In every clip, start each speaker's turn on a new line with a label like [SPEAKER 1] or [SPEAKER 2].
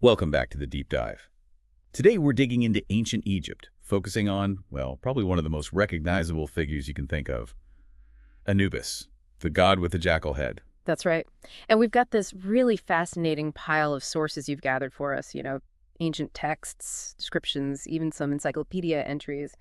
[SPEAKER 1] Welcome back to the Deep Dive. Today we're digging into ancient Egypt, focusing on, well, probably one of the most recognizable figures you can think of, Anubis, the god with the jackal head.
[SPEAKER 2] That's right. And we've got this really fascinating pile of sources you've gathered for us, ancient texts, descriptions, even some encyclopedia entries.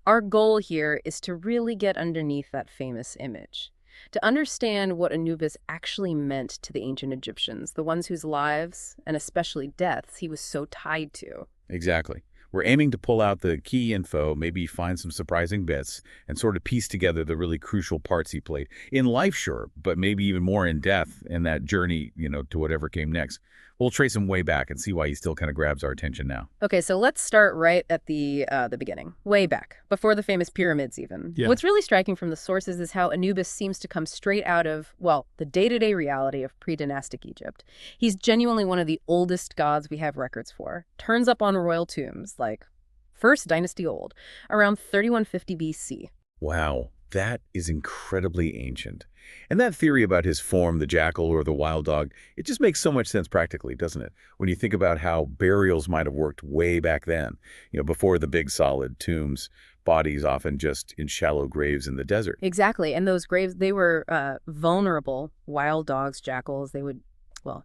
[SPEAKER 2] Our goal here is to really get underneath that famous image, to understand what Anubis actually meant to the ancient Egyptians, the ones whose lives, and especially deaths, he was so tied to.
[SPEAKER 1] Exactly. We're aiming to pull out the key info, maybe find some surprising bits, and sort of piece together the really crucial parts he played. In life, sure, but maybe even more in death and that journey, to whatever came next. We'll trace him way back and see why he still kind of grabs our attention now.
[SPEAKER 2] Okay, so let's start right at the beginning, way back, before the famous pyramids even.
[SPEAKER 1] Yeah.
[SPEAKER 2] What's really striking from the sources is how Anubis seems to come straight out of, well, the day-to-day reality of pre-dynastic Egypt. He's genuinely one of the oldest gods we have records for. Turns up on royal tombs, like First Dynasty old, around 3150 BC.
[SPEAKER 1] Wow, that is incredibly ancient. And that theory about his form, the jackal or the wild dog, it just makes so much sense practically, doesn't it? When you think about how burials might have worked way back then, before the big solid tombs, bodies often just in shallow graves in the desert.
[SPEAKER 2] Exactly, and those graves, they were vulnerable. Wild dogs, jackals, they would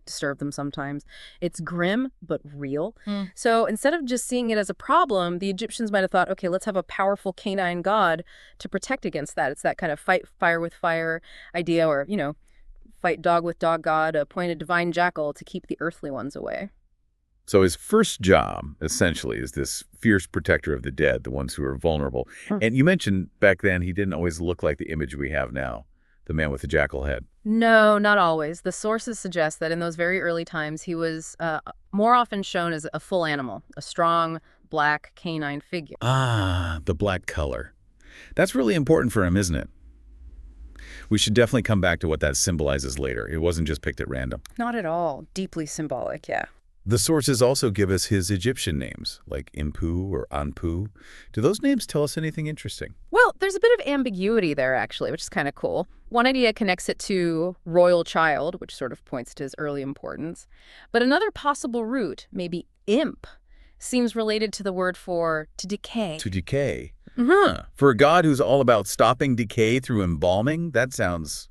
[SPEAKER 2] disturb them sometimes. It's grim, but real. So instead of just seeing it as a problem, the Egyptians might have thought, okay, let's have a powerful canine god to protect against that. It's that kind of fight fire with fire idea, or, fight dog with dog god, appoint a divine jackal to keep the earthly ones away.
[SPEAKER 1] So his first job, essentially, is this fierce protector of the dead, the ones who are vulnerable. And you mentioned back then he didn't always look like the image we have now, the man with the jackal head.
[SPEAKER 2] No, not always. The sources suggest that in those very early times, he was more often shown as a full animal, a strong, black, canine figure.
[SPEAKER 1] Ah, the black color. That's really important for him, isn't it? We should definitely come back to what that symbolizes later. It wasn't just picked at random.
[SPEAKER 2] Not at all. Deeply symbolic, yeah.
[SPEAKER 1] The sources also give us his Egyptian names, like Impu or Anpu. Do those names tell us anything interesting?
[SPEAKER 2] Well, there's a bit of ambiguity there, actually, which is kind of cool. One idea connects it to royal child, which sort of points to his early importance. But another possible root, maybe imp, seems related to the word for to decay.
[SPEAKER 1] To decay? For a god who's all about stopping decay through embalming, that sounds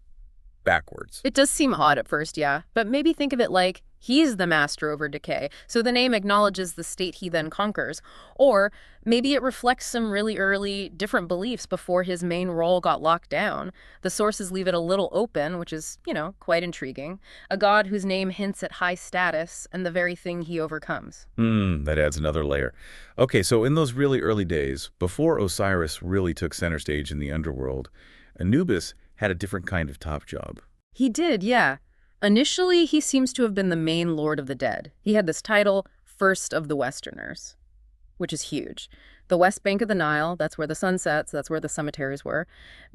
[SPEAKER 1] backwards.
[SPEAKER 2] It does seem odd at first, yeah. But maybe think of it like he's the master over decay, so the name acknowledges the state he then conquers. Or maybe it reflects some really early different beliefs before his main role got locked down. The sources leave it a little open, which is, quite intriguing. A god whose name hints at high status and the very thing he overcomes.
[SPEAKER 1] That adds another layer. Okay, so in those really early days, before Osiris really took center stage in the underworld, Anubis had a different kind of top job.
[SPEAKER 2] He did, yeah. Initially, he seems to have been the main lord of the dead. He had this title, First of the Westerners, which is huge. The west bank of the Nile, that's where the sun sets, that's where the cemeteries were.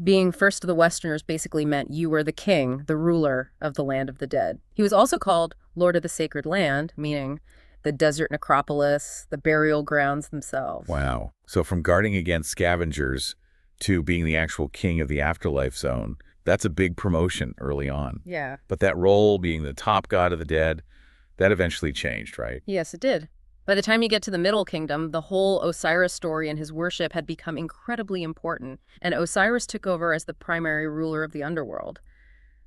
[SPEAKER 2] Being first of the Westerners basically meant you were the king, the ruler of the land of the dead. He was also called Lord of the Sacred Land, meaning the desert necropolis, the burial grounds themselves.
[SPEAKER 1] Wow. So from guarding against scavengers to being the actual king of the afterlife zone, that's a big promotion early on.
[SPEAKER 2] Yeah.
[SPEAKER 1] But that role, being the top god of the dead, that eventually changed, right?
[SPEAKER 2] Yes, it did. By the time you get to the Middle Kingdom, the whole Osiris story and his worship had become incredibly important, and Osiris took over as the primary ruler of the underworld.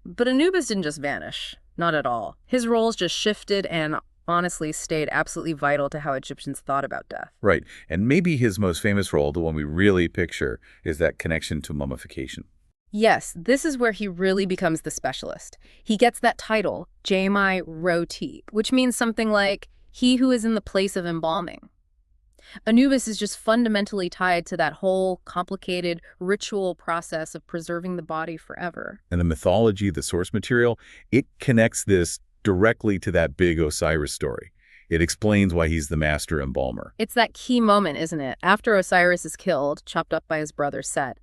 [SPEAKER 2] But Anubis didn't just vanish. Not at all. His roles just shifted and honestly stayed absolutely vital to how Egyptians thought about death.
[SPEAKER 1] Right. And maybe his most famous role, the one we really picture, is that connection to mummification.
[SPEAKER 2] Yes, this is where he really becomes the specialist. He gets that title, Jami Roti, which means something like, he who is in the place of embalming. Anubis is just fundamentally tied to that whole complicated ritual process of preserving the body forever.
[SPEAKER 1] And the mythology, the source material, it connects this directly to that big Osiris story. It explains why he's the master embalmer.
[SPEAKER 2] It's that key moment, isn't it? After Osiris is killed, chopped up by his brother Set,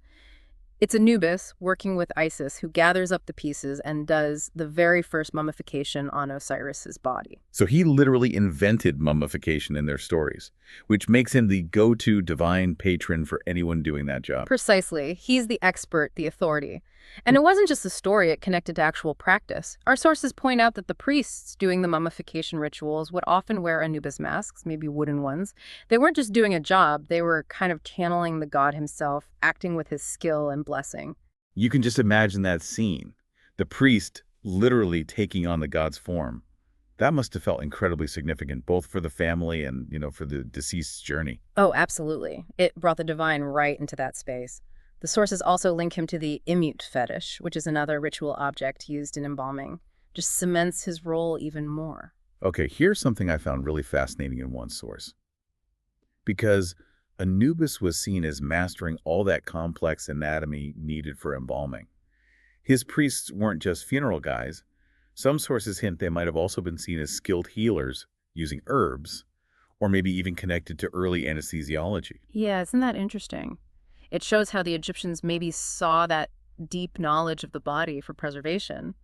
[SPEAKER 2] it's Anubis, working with Isis, who gathers up the pieces and does the very first mummification on Osiris's body.
[SPEAKER 1] So he literally invented mummification in their stories, which makes him the go-to divine patron for anyone doing that job.
[SPEAKER 2] Precisely. He's the expert, the authority. And it wasn't just a story, it connected to actual practice. Our sources point out that the priests doing the mummification rituals would often wear Anubis masks, maybe wooden ones. They weren't just doing a job, they were kind of channeling the god himself, acting with his skill and blessing.
[SPEAKER 1] You can just imagine that scene. The priest literally taking on the god's form. That must have felt incredibly significant, both for the family and, for the deceased's journey.
[SPEAKER 2] Oh, absolutely. It brought the divine right into that space. The sources also link him to the immute fetish, which is another ritual object used in embalming. Just cements his role even more.
[SPEAKER 1] Okay, here's something I found really fascinating in one source. Because Anubis was seen as mastering all that complex anatomy needed for embalming. His priests weren't just funeral guys. Some sources hint they might have also been seen as skilled healers using herbs, or maybe even connected to early anesthesiology.
[SPEAKER 2] Yeah, isn't that interesting? It shows how the Egyptians maybe saw that deep knowledge of the body for preservation.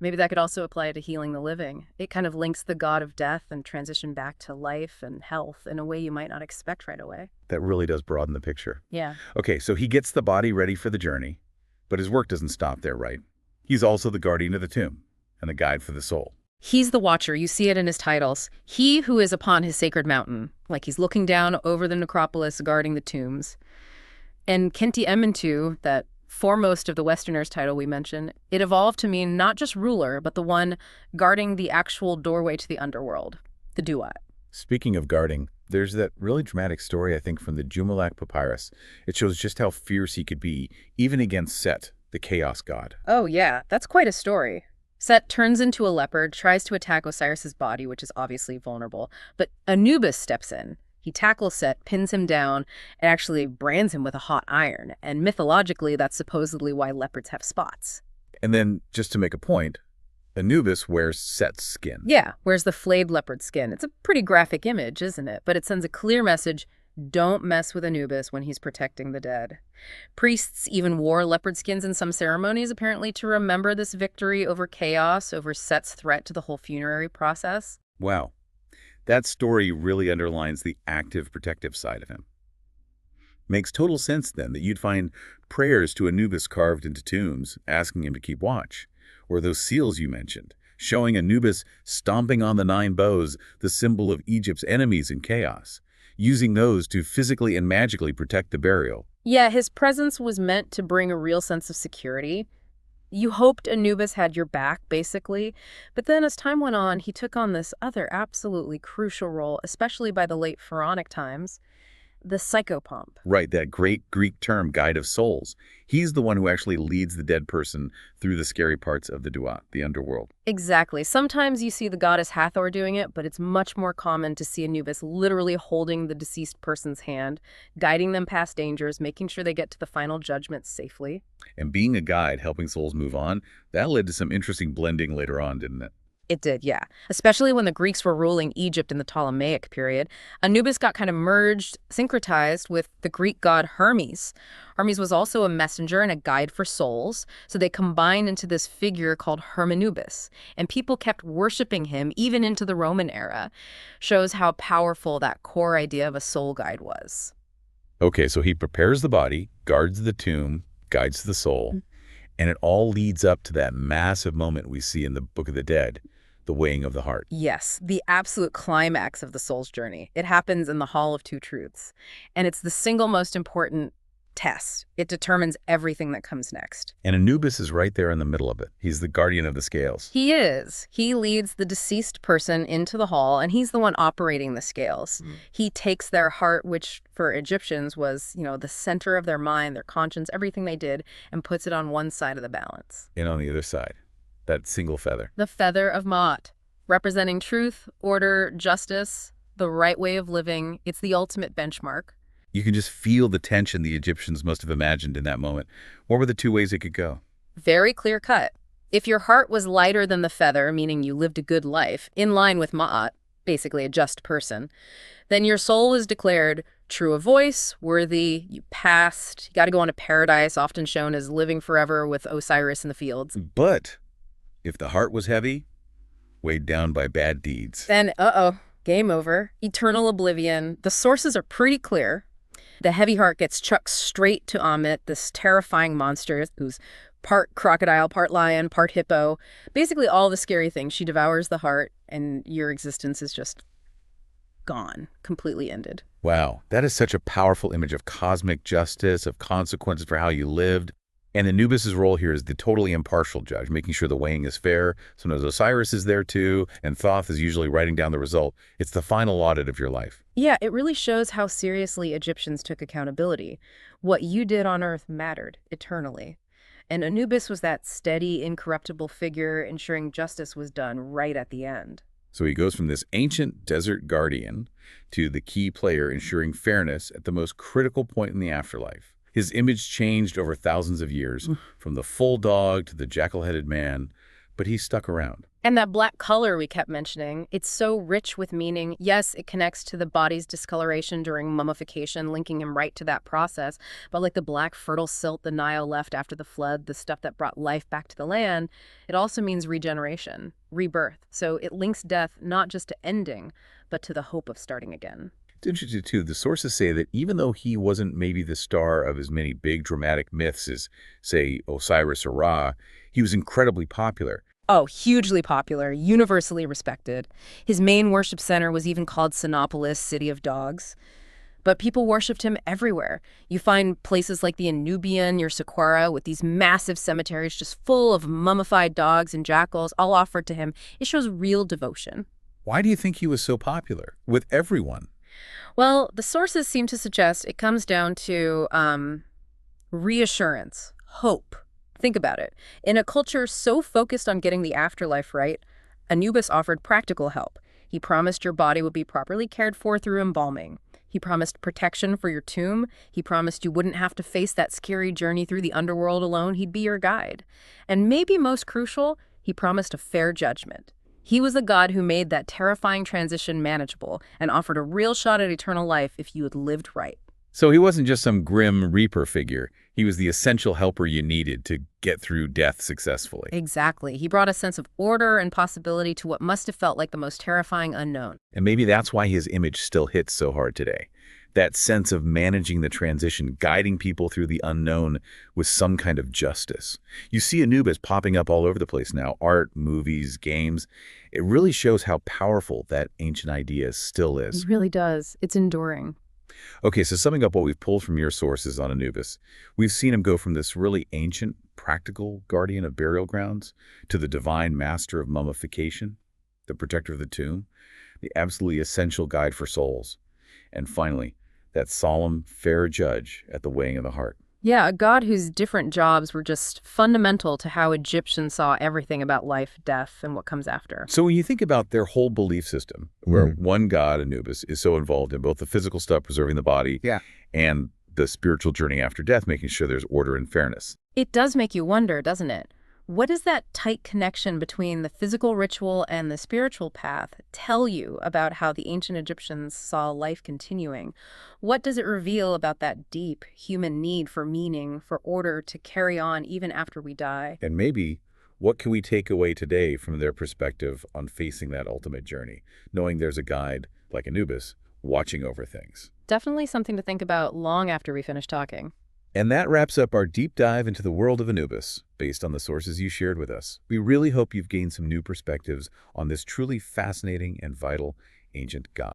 [SPEAKER 2] Maybe that could also apply to healing the living. It kind of links the god of death and transition back to life and health in a way you might not expect right away.
[SPEAKER 1] That really does broaden the picture.
[SPEAKER 2] Yeah.
[SPEAKER 1] Okay, so he gets the body ready for the journey, but his work doesn't stop there, right? He's also the guardian of the tomb and the guide for the soul.
[SPEAKER 2] He's the watcher. You see it in his titles. He who is upon his sacred mountain, like he's looking down over the necropolis, guarding the tombs. And Kenti Ementu, that foremost of the Westerners title we mentioned, it evolved to mean not just ruler, but the one guarding the actual doorway to the underworld, the Duat.
[SPEAKER 1] Speaking of guarding, there's that really dramatic story, I think, from the Jumalak Papyrus. It shows just how fierce he could be, even against Set, the chaos god.
[SPEAKER 2] Oh yeah, that's quite a story. Set turns into a leopard, tries to attack Osiris's body, which is obviously vulnerable, but Anubis steps in. He tackles Set, pins him down, and actually brands him with a hot iron. And mythologically, that's supposedly why leopards have spots.
[SPEAKER 1] And then, just to make a point, Anubis wears Set's skin.
[SPEAKER 2] Yeah, wears the flayed leopard skin. It's a pretty graphic image, isn't it? But it sends a clear message: don't mess with Anubis when he's protecting the dead. Priests even wore leopard skins in some ceremonies, apparently to remember this victory over chaos, over Set's threat to the whole funerary process.
[SPEAKER 1] Wow. That story really underlines the active protective side of him. Makes total sense, then, that you'd find prayers to Anubis carved into tombs, asking him to keep watch. Or those seals you mentioned, showing Anubis stomping on the 9 bows, the symbol of Egypt's enemies in chaos, using those to physically and magically protect the burial.
[SPEAKER 2] Yeah, his presence was meant to bring a real sense of security. You hoped Anubis had your back, basically. But then as time went on, he took on this other absolutely crucial role, especially by the late pharaonic times, the psychopomp.
[SPEAKER 1] Right, that great Greek term, guide of souls. He's the one who actually leads the dead person through the scary parts of the Duat, the underworld.
[SPEAKER 2] Exactly. Sometimes you see the goddess Hathor doing it, but it's much more common to see Anubis literally holding the deceased person's hand, guiding them past dangers, making sure they get to the final judgment safely.
[SPEAKER 1] And being a guide, helping souls move on, that led to some interesting blending later on, didn't it?
[SPEAKER 2] It did, yeah. Especially when the Greeks were ruling Egypt in the Ptolemaic period. Anubis got kind of merged, syncretized with the Greek god Hermes. Hermes was also a messenger and a guide for souls, so they combined into this figure called Hermanubis. And people kept worshiping him even into the Roman era. Shows how powerful that core idea of a soul guide was.
[SPEAKER 1] Okay, so he prepares the body, guards the tomb, guides the soul, and it all leads up to that massive moment we see in the Book of the Dead, the weighing of the heart.
[SPEAKER 2] Yes, the absolute climax of the soul's journey. It happens in the Hall of Two Truths. And it's the single most important test. It determines everything that comes next.
[SPEAKER 1] And Anubis is right there in the middle of it. He's the guardian of the scales.
[SPEAKER 2] He is. He leads the deceased person into the hall, and he's the one operating the scales. He takes their heart, which for Egyptians was, the center of their mind, their conscience, everything they did, and puts it on one side of the balance.
[SPEAKER 1] And on the other side, that single feather.
[SPEAKER 2] The feather of Ma'at, representing truth, order, justice, the right way of living. It's the ultimate benchmark.
[SPEAKER 1] You can just feel the tension the Egyptians must have imagined in that moment. What were the two ways it could go?
[SPEAKER 2] Very clear cut. If your heart was lighter than the feather, meaning you lived a good life, in line with Ma'at, basically a just person, then your soul was declared true of voice, worthy, you passed, you got to go on to paradise, often shown as living forever with Osiris in the fields.
[SPEAKER 1] But if the heart was heavy, weighed down by bad deeds,
[SPEAKER 2] then, game over. Eternal oblivion. The sources are pretty clear. The heavy heart gets chucked straight to Ammit, this terrifying monster who's Part crocodile, part lion, part hippo. Basically all the scary things. She devours the heart, and your existence is just gone, completely ended.
[SPEAKER 1] Wow, that is such a powerful image of cosmic justice, of consequences for how you lived. And Anubis' role here is the totally impartial judge, making sure the weighing is fair. Sometimes Osiris is there too, and Thoth is usually writing down the result. It's the final audit of your life.
[SPEAKER 2] Yeah, it really shows how seriously Egyptians took accountability. What you did on Earth mattered eternally. And Anubis was that steady, incorruptible figure ensuring justice was done right at the end.
[SPEAKER 1] So he goes from this ancient desert guardian to the key player ensuring fairness at the most critical point in the afterlife. His image changed over thousands of years, from the full dog to the jackal-headed man, but he stuck around.
[SPEAKER 2] And that black color we kept mentioning, it's so rich with meaning. Yes, it connects to the body's discoloration during mummification, linking him right to that process. But like the black fertile silt the Nile left after the flood, the stuff that brought life back to the land, it also means regeneration, rebirth. So it links death not just to ending, but to the hope of starting again.
[SPEAKER 1] It's interesting, too. The sources say that even though he wasn't maybe the star of as many big dramatic myths as, say, Osiris or Ra, he was incredibly popular.
[SPEAKER 2] Oh, hugely popular, universally respected. His main worship center was even called Sinopolis, City of Dogs. But people worshipped him everywhere. You find places like the Anubian near Saqqara with these massive cemeteries just full of mummified dogs and jackals, all offered to him. It shows real devotion.
[SPEAKER 1] Why do you think he was so popular with everyone?
[SPEAKER 2] Well, the sources seem to suggest it comes down to reassurance, hope. Think about it. In a culture so focused on getting the afterlife right, Anubis offered practical help. He promised your body would be properly cared for through embalming. He promised protection for your tomb. He promised you wouldn't have to face that scary journey through the underworld alone. He'd be your guide. And maybe most crucial, he promised a fair judgment. He was the God who made that terrifying transition manageable and offered a real shot at eternal life if you had lived right.
[SPEAKER 1] So he wasn't just some grim reaper figure. He was the essential helper you needed to get through death successfully.
[SPEAKER 2] Exactly. He brought a sense of order and possibility to what must have felt like the most terrifying unknown.
[SPEAKER 1] And maybe that's why his image still hits so hard today. That sense of managing the transition, guiding people through the unknown with some kind of justice. You see Anubis popping up all over the place now, art, movies, games. It really shows how powerful that ancient idea still is.
[SPEAKER 2] It really does. It's enduring.
[SPEAKER 1] Okay, so summing up what we've pulled from your sources on Anubis, we've seen him go from this really ancient, practical guardian of burial grounds to the divine master of mummification, the protector of the tomb, the absolutely essential guide for souls, and finally, that solemn, fair judge at the weighing of the heart.
[SPEAKER 2] Yeah, a god whose different jobs were just fundamental to how Egyptians saw everything about life, death, and what comes after.
[SPEAKER 1] So when you think about their whole belief system, where one god, Anubis, is so involved in both the physical stuff, preserving the body, and the spiritual journey after death, making sure there's order and fairness.
[SPEAKER 2] It does make you wonder, doesn't it? What does that tight connection between the physical ritual and the spiritual path tell you about how the ancient Egyptians saw life continuing? What does it reveal about that deep human need for meaning, for order to carry on even after we die?
[SPEAKER 1] And maybe, what can we take away today from their perspective on facing that ultimate journey, knowing there's a guide, like Anubis, watching over things?
[SPEAKER 2] Definitely something to think about long after we finish talking.
[SPEAKER 1] And that wraps up our deep dive into the world of Anubis, based on the sources you shared with us. We really hope you've gained some new perspectives on this truly fascinating and vital ancient god.